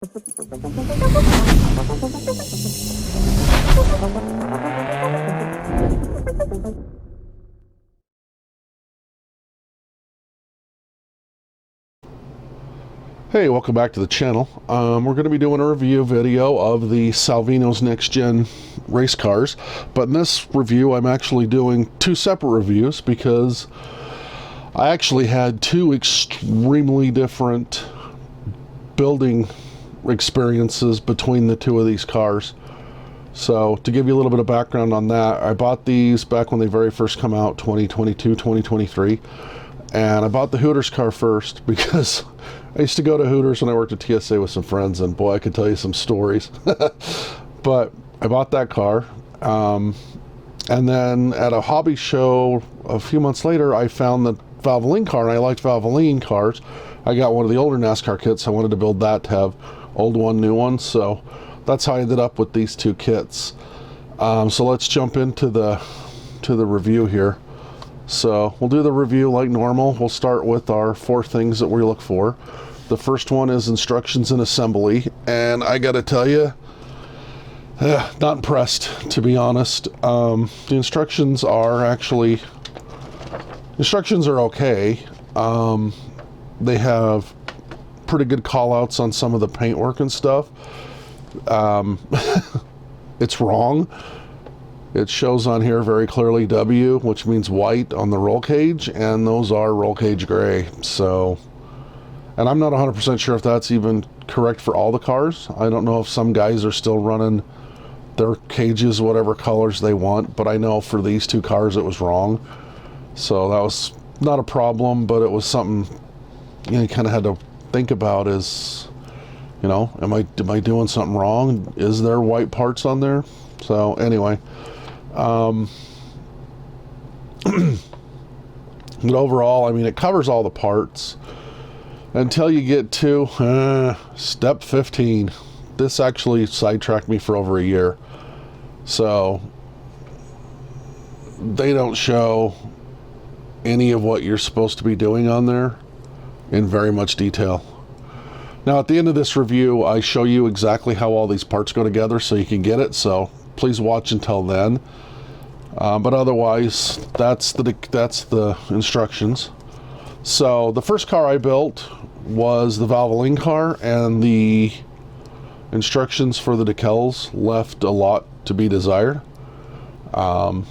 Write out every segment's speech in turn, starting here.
Hey, welcome back to the channel. We're going to be doing a review video of the Salvino's next gen race cars, but in this review I'm actually doing two separate reviews because I actually had two extremely different building experiences between the two of these cars. So to give you a little bit of background on that, I bought these back when they very first come out, 2022, 2023. And I bought the Hooters car first because I used to go to Hooters when I worked at TSA with some friends, and boy, I could tell you some stories. But I bought that car. And then at a hobby show a few months later, I found the Valvoline car, and I liked Valvoline cars. I got one of the older NASCAR kits. I wanted to build that to have old one, new one. So that's how I ended up with these two kits. So let's jump into the review here. So we'll do the review like normal. We'll start with our 4 things that we look for. The first one is instructions and assembly, and I gotta tell you, not impressed, to be honest. The instructions are okay. They have pretty good call outs on some of the paintwork and stuff. It's wrong. It shows on here very clearly W, which means white on the roll cage, and those are roll cage gray. So, and I'm not 100% sure if that's even correct for all the cars. I don't know if some guys are still running their cages whatever colors they want, but I know for these two cars it was wrong. So that was not a problem, but it was something you kind of had to think about is, am I doing something wrong? Is there white parts on there? So anyway, but overall, I mean, it covers all the parts until you get to step 15. This actually sidetracked me for over a year. So they don't show any of what you're supposed to be doing on there in very much detail. Now at the end of this review, I show you exactly how all these parts go together so you can get it. So please watch until then. But otherwise, that's the instructions. So the first car I built was the Valvoline car, and the instructions for the decals left a lot to be desired. I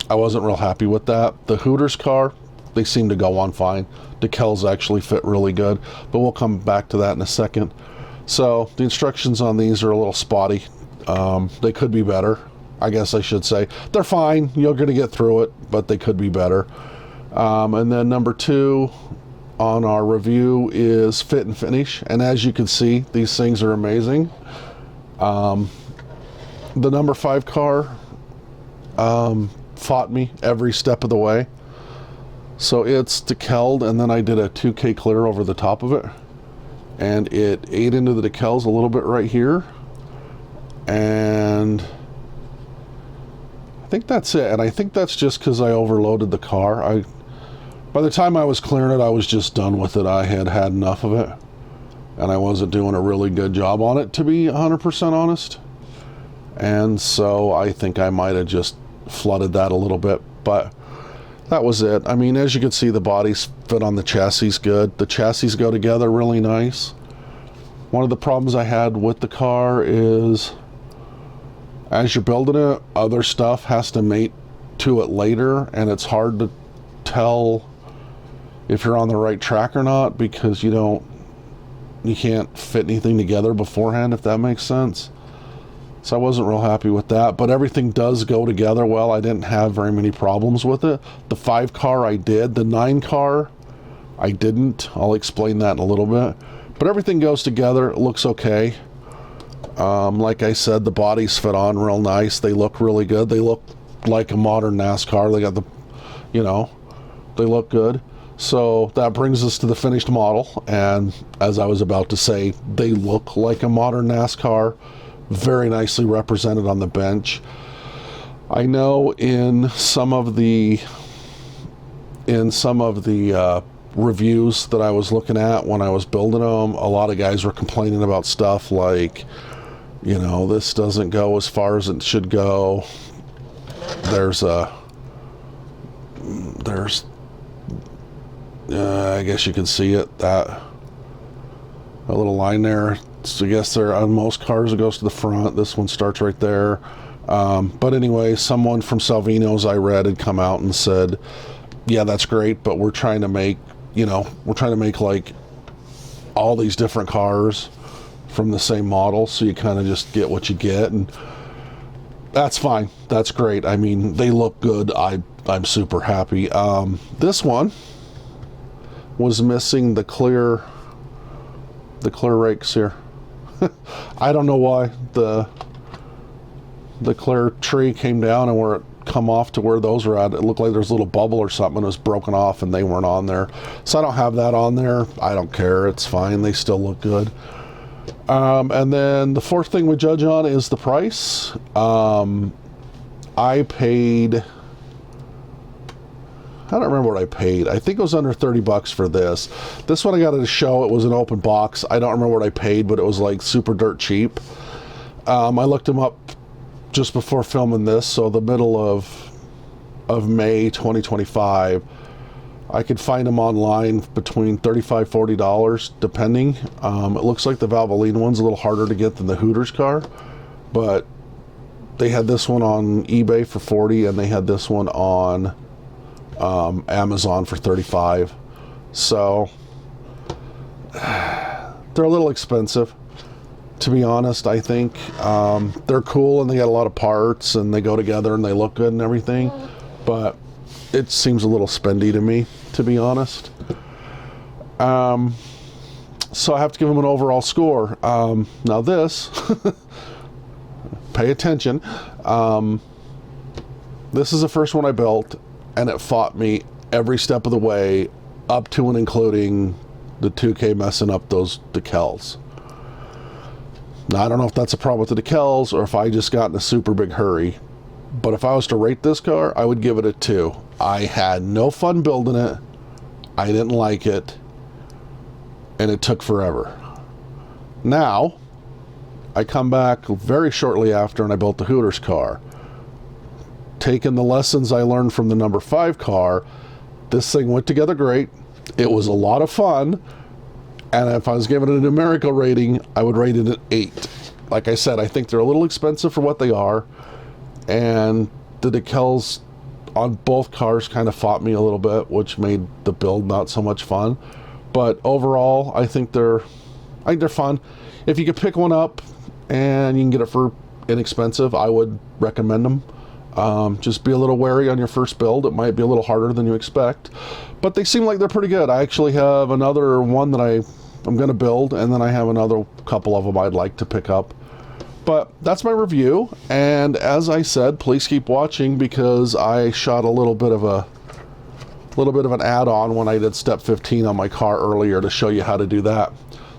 wasn't real happy with that. The Hooters car, they seem to go on fine. Decals actually fit really good, but we'll come back to that in a second. So the instructions on these are a little spotty. They could be better, I guess I should say. They're fine, you're going to get through it, but they could be better. And then number 2 on our review is fit and finish. And as you can see, these things are amazing. The number 5 car fought me every step of the way. So it's decaled, and then I did a 2K clear over the top of it. And it ate into the decals a little bit right here. And I think that's it. And I think that's just because I overloaded the car. By the time I was clearing it, I was just done with it. I had had enough of it, and I wasn't doing a really good job on it, to be 100% honest. And so I think I might have just flooded that a little bit, but that was it. I mean, as you can see, the bodies fit on the chassis good. The chassis go together really nice. One of the problems I had with the car is as you're building it, other stuff has to mate to it later, and it's hard to tell if you're on the right track or not because you can't fit anything together beforehand, if that makes sense. So I wasn't real happy with that, but everything does go together well. I didn't have very many problems with it. The 5 car I did. The 9 car I didn't. I'll explain that in a little bit. But everything goes together. It looks okay. Like I said, the bodies fit on real nice. They look really good. They look like a modern NASCAR. They got they look good. So that brings us to the finished model. And as I was about to say, they look like a modern NASCAR. Very nicely represented on the bench. I know in some of the reviews that I was looking at when I was building them, a lot of guys were complaining about stuff like, you know, this doesn't go as far as it should go. There's I guess you can see it, that a little line there. So I guess there, on most cars it goes to the front. This one starts right there. But anyway, someone from Salvino's I read had come out and said, yeah, that's great, but we're trying to make, you know, we're trying to make like all these different cars from the same model, so you kind of just get what you get, and that's fine. That's great. I mean, they look good. I'm super happy. This one was missing the clear rakes here. I don't know why the clear tree came down, and where it come off to where those were at, it looked like there's a little bubble or something. It was broken off and they weren't on there, so I don't have that on there. I don't care, it's fine, they still look good. And then the fourth thing we judge on is the price. I paid, I don't remember what I paid. I think it was under 30 bucks for this. This one I got at a show. It was an open box. I don't remember what I paid, but it was like super dirt cheap. I looked them up just before filming this, so the middle of May 2025. I could find them online between $35, $40 depending. It looks like the Valvoline one's a little harder to get than the Hooters car, but they had this one on eBay for $40, and they had this one on Amazon for $35. So they're a little expensive, to be honest. I think they're cool, and they got a lot of parts, and they go together, and they look good and everything, but it seems a little spendy to me, to be honest. So I have to give them an overall score. Now this, pay attention. This is the first one I built, and it fought me every step of the way, up to and including the 2K messing up those decals. Now, I don't know if that's a problem with the decals or if I just got in a super big hurry, but if I was to rate this car, I would give it a 2. I had no fun building it. I didn't like it, and it took forever. Now, I come back very shortly after, and I built the Hooters car. Taking the lessons I learned from the number 5 car, this thing went together great. It was a lot of fun, and if I was giving it a numerical rating, I would rate it an 8. Like I said, I think they're a little expensive for what they are, and the decals on both cars kind of fought me a little bit, which made the build not so much fun. But overall, I think they're fun. If you could pick one up and you can get it for inexpensive, I would recommend them. Just be a little wary on your first build. It might be a little harder than you expect, but they seem like they're pretty good. I actually have another one that I'm going to build, and then I have another couple of them I'd like to pick up. But that's my review, and as I said, please keep watching, because I shot a little bit of an add-on when I did step 15 on my car earlier to show you how to do that.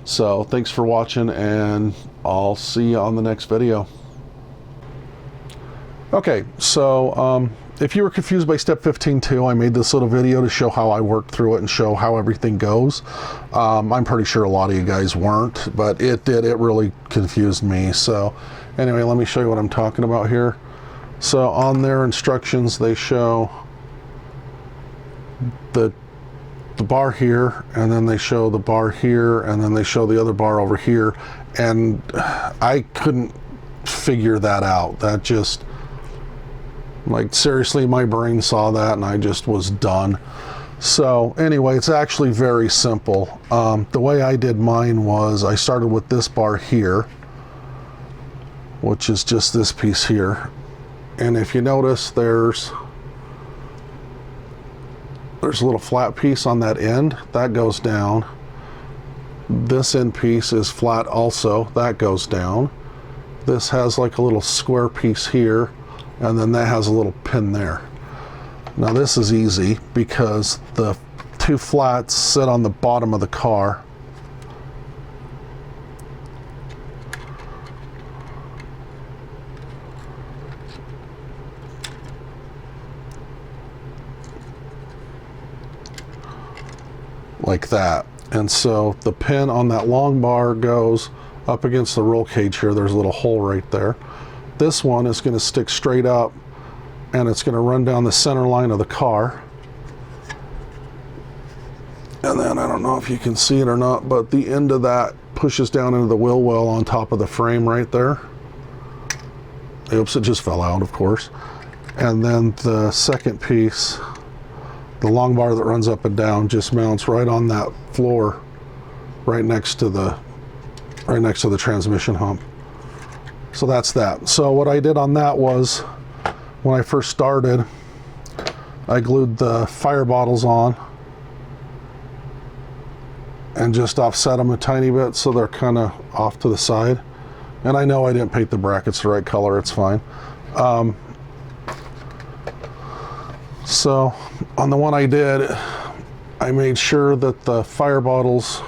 So thanks for watching, and I'll see you on the next video. Okay, so if you were confused by step 15 too, I made this little video to show how I worked through it and show how everything goes. I'm pretty sure a lot of you guys weren't, but it did. It really confused me. So anyway, let me show you what I'm talking about here. So on their instructions, they show the bar here, and then they show the bar here, and then they show the other bar over here, and I couldn't figure that out. That just, like, seriously, my brain saw that and I just was done. So anyway, it's actually very simple. The way I did mine was I started with this bar here, which is just this piece here, and if you notice, there's a little flat piece on that end that goes down. This end piece is flat also, that goes down. This has like a little square piece here, and then that has a little pin there. Now this is easy because the 2 flats sit on the bottom of the car. like that. And so the pin on that long bar goes up against the roll cage here. There's a little hole right there. This one is going to stick straight up, and it's going to run down the center line of the car. And then I don't know if you can see it or not, but the end of that pushes down into the wheel well on top of the frame right there. Oops, it just fell out, of course. And then the second piece, the long bar that runs up and down, just mounts right on that floor, right next to the transmission hump. So that's that. So what I did on that was, when I first started, I glued the fire bottles on and just offset them a tiny bit so they're kind of off to the side. And I know I didn't paint the brackets the right color, it's fine. So on the one I did, I made sure that the fire bottles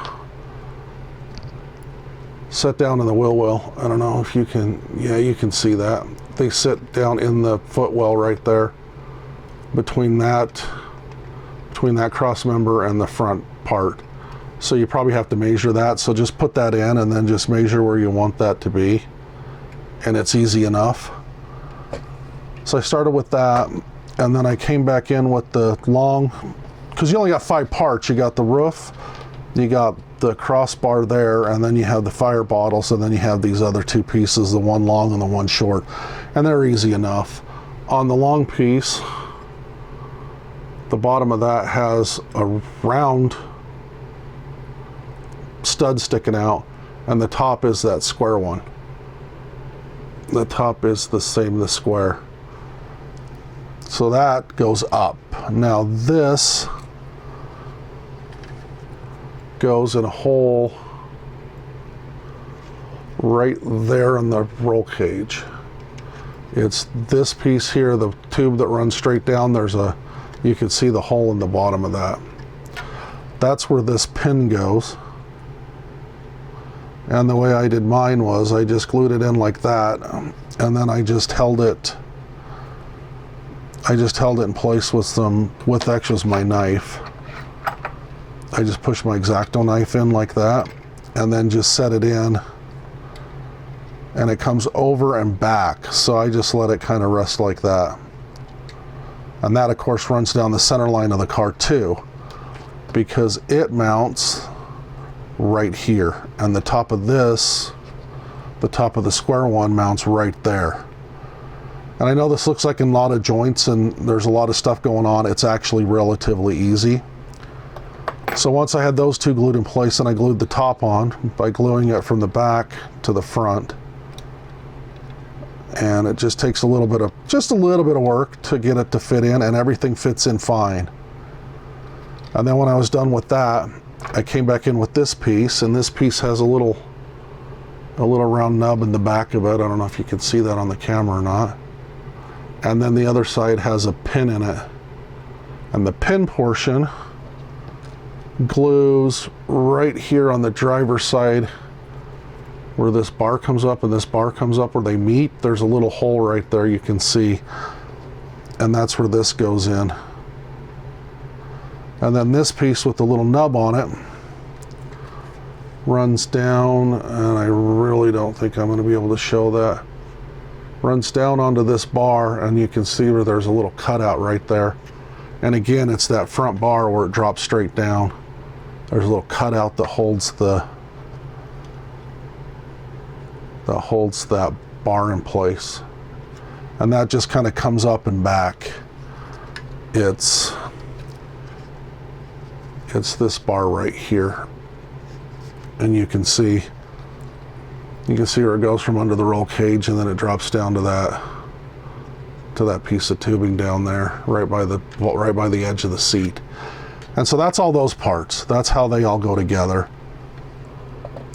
set down in the wheel well. I don't know if you can, yeah, you can see that. They sit down in the footwell right there between that cross member and the front part. So you probably have to measure that. So just put that in and then just measure where you want that to be. And it's easy enough. So I started with that, and then I came back in with the long, because you only got 5 parts. You got the roof, you got the crossbar there, and then you have the fire bottles, and then you have these other 2 pieces, the one long and the one short. And they're easy enough. On the long piece, the bottom of that has a round stud sticking out, and the top is that square one. The top is the same, the square. So that goes up. Now this goes in a hole right there in the roll cage. It's this piece here, the tube that runs straight down. You can see the hole in the bottom of that. That's where this pin goes. And the way I did mine was I just glued it in like that, and then I just held it in place with actually my knife. I just pushed my X-Acto knife in like that, and then just set it in, and it comes over and back. So I just let it kind of rest like that. And that of course runs down the center line of the car too, because it mounts right here, and the top of the square one mounts right there. And I know this looks like a lot of joints and there's a lot of stuff going on. It's actually relatively easy. So once I had those 2 glued in place, and I glued the top on by gluing it from the back to the front. And it just takes a little bit of work to get it to fit in, and everything fits in fine. And then when I was done with that, I came back in with this piece, and this piece has a little round nub in the back of it. I don't know if you can see that on the camera or not. And then the other side has a pin in it. And the pin portion glues right here on the driver's side where this bar comes up and this bar comes up where they meet. There's a little hole right there you can see. And that's where this goes in. And then this piece with the little nub on it runs down, and I really don't think I'm going to be able to show that. Runs down onto this bar, and you can see where there's a little cutout right there. And again, it's that front bar where it drops straight down. There's a little cutout that holds that bar in place. And that just kind of comes up and back. It's this bar right here, and you can see where it goes from under the roll cage, and then it drops down to that piece of tubing down there, right by the edge of the seat. And so that's all those parts. That's how they all go together.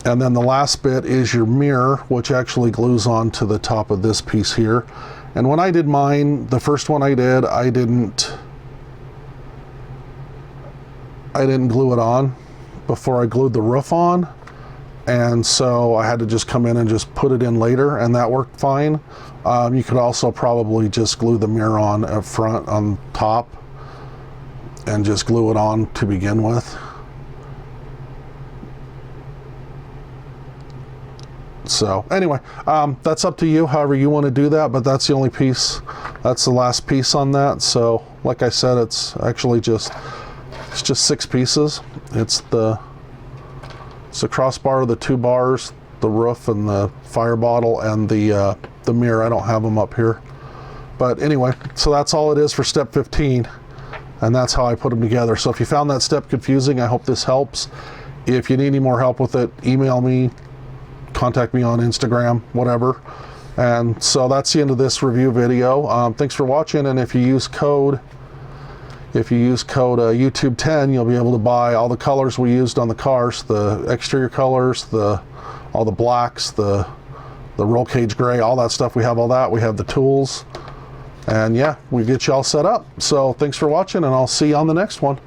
And then the last bit is your mirror, which actually glues onto the top of this piece here. And when I did mine, the first one I did, I didn't glue it on before I glued the roof on, and so I had to just come in and just put it in later, and that worked fine. You could also probably just glue the mirror on up front on top and just glue it on to begin with. So anyway, that's up to you, however you want to do that, but that's the only piece. That's the last piece on that. So like I said, it's actually just 6 pieces. It's the crossbar, the 2 bars, the roof, and the fire bottle, and the mirror. I don't have them up here. But anyway, so that's all it is for step 15. And that's how I put them together. So if you found that step confusing, I hope this helps. If you need any more help with it, email me, contact me on Instagram, whatever. And so that's the end of this review video. Thanks for watching, and if you use code YouTube 10, you'll be able to buy all the colors we used on the cars, the exterior colors, all the blacks, the roll cage gray, all that stuff. We have all that. We have the tools, and yeah, we get you all set up. So thanks for watching, and I'll see you on the next one.